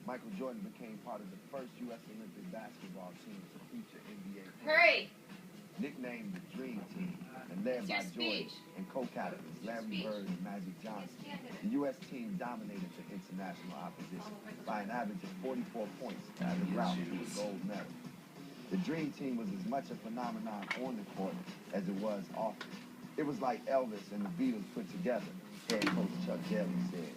Michael Jordan became part of the first U.S. Olympic basketball team to feature NBA players. Hurry! Nicknamed the Dream Team and led by Jordan and co-captains Larry Bird and Magic Johnson, the U.S. team dominated the international opposition by an average of 44 points as a route to a gold medal. The Dream Team was as much a phenomenon on the court as it was off it. It was like Elvis and the Beatles put together, head coach Chuck Daly said.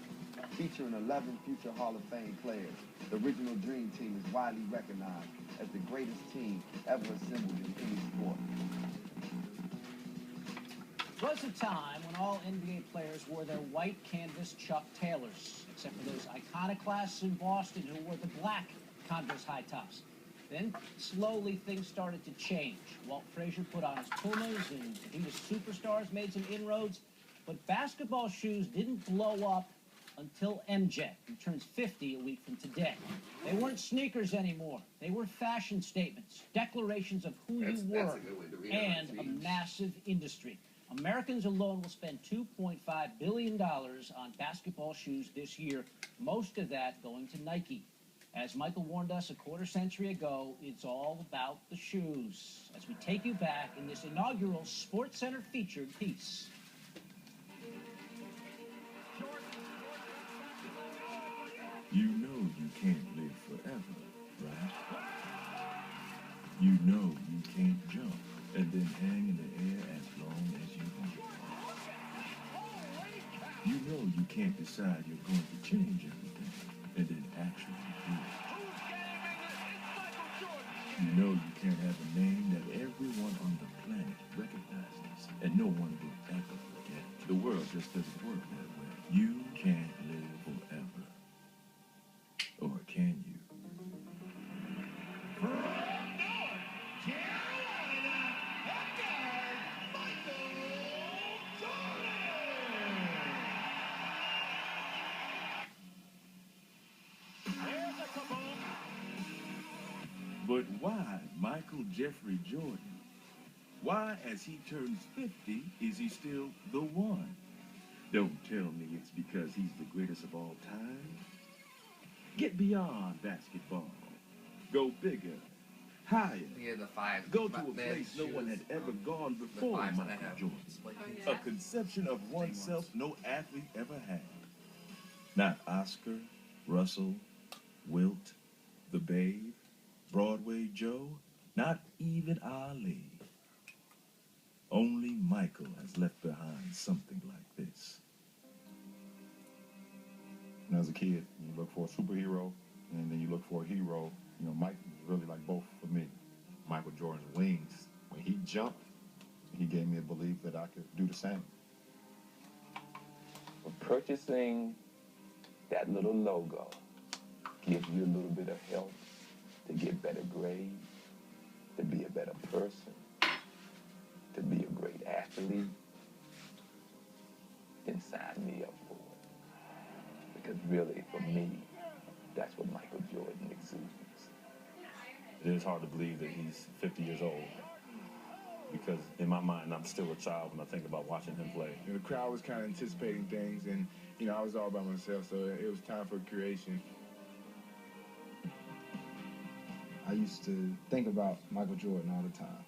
Featuring 11 future Hall of Fame players, the original Dream Team is widely recognized as the greatest team ever assembled in any sport. There was a time when all NBA players wore their white canvas Chuck Taylors, except for those iconoclasts in Boston who wore the black Converse high tops. Then, slowly, things started to change. Walt Frazier put on his Pumas, and Adidas superstars made some inroads. But basketball shoes didn't blow up until MJ, who turns 50 a week from today. They weren't sneakers anymore. They were fashion statements, declarations of who you were, and a massive industry. Americans alone will spend $2.5 billion on basketball shoes this year, most of that going to Nike. As Michael warned us a quarter century ago, it's all about the shoes. As we take you back in this inaugural SportsCenter featured piece. You know you can't live forever, right? You know you can't jump and then hang in the air as long as you want. You know you can't decide you're going to change everything and then actually do it. You know you can't have a name that everyone on the planet recognizes and no one will ever forget. The world just doesn't work that way. You can't live forever. Or can you? But why Michael Jeffrey Jordan? Why, as he turns 50, is he still the one? Don't tell me it's because he's the greatest of all time. Get beyond basketball. Go bigger, higher. Go to a place no one had ever gone before Michael Jordan. A conception of oneself no athlete ever had. Not Oscar, Russell, Wilt, the Babe, Broadway Joe, not even Ali. Only Michael has left behind something like this. And as a kid, you look for a superhero, and then you look for a hero. You know, Mike was really like both for me. Michael Jordan's wings, when he jumped, he gave me a belief that I could do the same. But purchasing that little logo gives you a little bit of help to get better grades, to be a better person, to be a great athlete, then sign me up for it. Because really, for me, that's what Michael Jordan exudes. It is hard to believe that he's 50 years old. Because in my mind, I'm still a child when I think about watching him play. You know, the crowd was kind of anticipating things, and, you know, I was all by myself, so it was time for creation. I used to think about Michael Jordan all the time.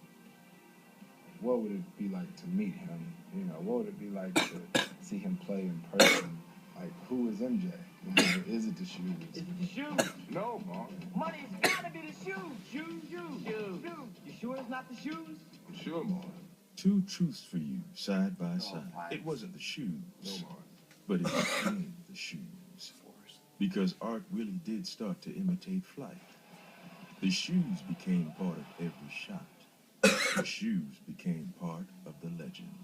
What would it be like to meet him? You know, what would it be like to see him play in person? Like, who is MJ? You know, is it the shoes? Is it the shoes? No, Mom. Money, it's gotta be the shoes. Shoes. You sure it's not the shoes? I'm sure, Mom. Two truths for you, side by side. It wasn't the shoes, but it became the shoes. Because art really did start to imitate flight. The shoes became part of every shot. The shoes became part of the legend.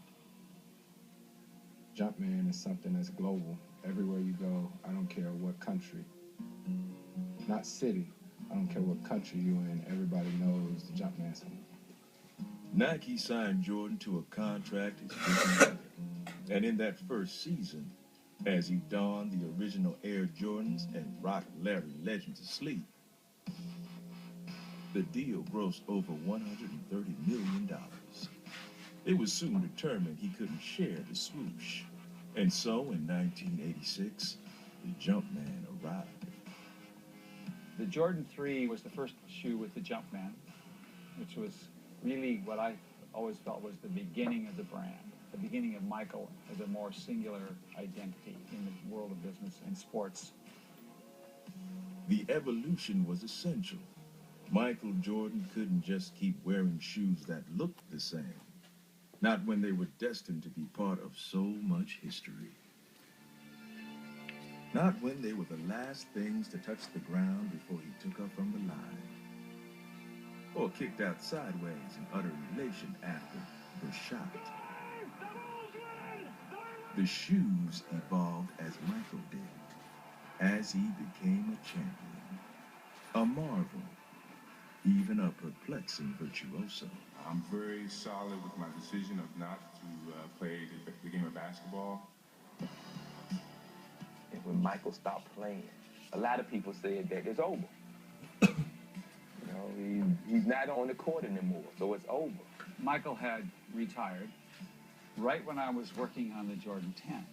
Jumpman is something that's global. Everywhere you go, I don't care what country. Not city. I don't care what country you're in. Everybody knows the Jumpman song. Nike signed Jordan to a contract his rookie year. And in that first season, as he donned the original Air Jordans and rocked Larry Legend to sleep, the deal grossed over $130 million. It was soon determined he couldn't share the swoosh. And so, in 1986, the Jumpman arrived. Jordan 3 was the first shoe with the Jumpman, which was really what I always felt was the beginning of the brand, the beginning of Michael as a more singular identity in the world of business and sports. The evolution was essential. Michael Jordan couldn't just keep wearing shoes that looked the same, not when they were destined to be part of so much history. Not when they were the last things to touch the ground before he took up from the line, or kicked out sideways in utter elation after the shot. The shoes evolved as Michael did, as he became a champion, a marvel, even a perplexing virtuoso. I'm very solid with my decision of not to play the game of basketball. And when Michael stopped playing, a lot of people said that it's over. He's not on the court anymore, so it's over. Michael had retired right when I was working on the Jordan 10.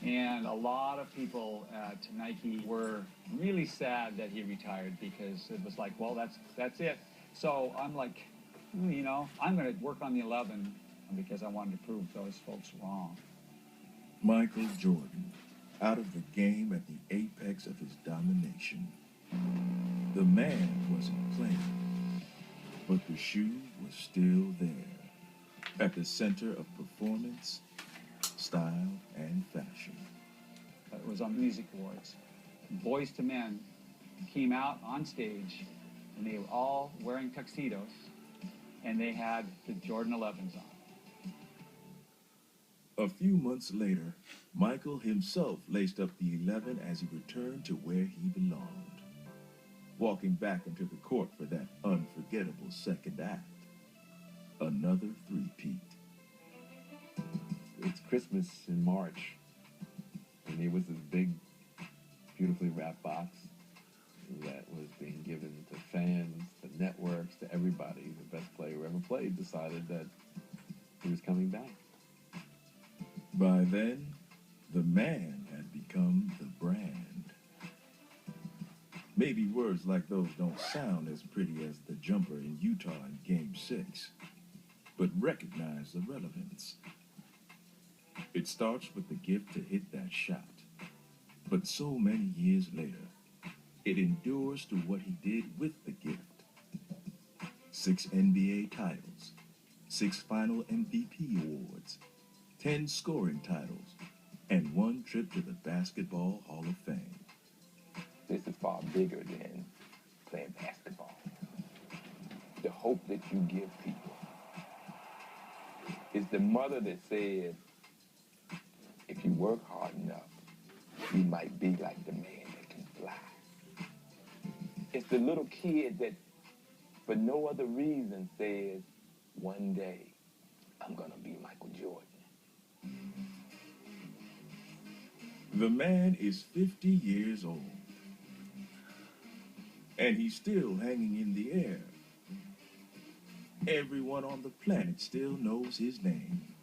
And a lot of people at Nike were really sad that he retired because it was like, well, that's it. So I'm like, I'm going to work on the 11 because I wanted to prove those folks wrong. Michael Jordan, out of the game at the apex of his domination. The man wasn't playing, but the shoe was still there, at the center of performance, style, and fashion. It was on Music Awards. Boys to Men came out on stage, and they were all wearing tuxedos, and they had the Jordan 11s on. A few months later, Michael himself laced up the 11 as he returned to where he belonged, walking back into the court for that unforgettable second act. Another three-peat. It's Christmas in March, and there was this big, beautifully wrapped box that was being given to fans, to networks, to everybody. The best player who ever played decided that he was coming back. By then, the man had become the brand. Maybe words like those don't sound as pretty as the jumper in Utah in Game 6, but recognize the relevance. It starts with the gift to hit that shot, but so many years later, it endures to what he did with the gift. 6 NBA titles, 6 final MVP awards, 10 scoring titles, and 1 trip to the Basketball Hall of Fame. This is far bigger than playing basketball. The hope that you give people is the mother that said, if you work hard enough, you might be like the man that can fly. It's the little kid that, for no other reason, says, one day, I'm gonna be Michael Jordan. The man is 50 years old, and he's still hanging in the air. Everyone on the planet still knows his name,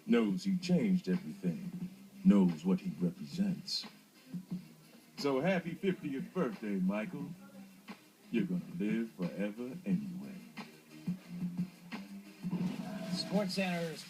knows he changed everything, knows what he represents. So happy 50th birthday, Michael. You're gonna live forever anyway. SportsCenter's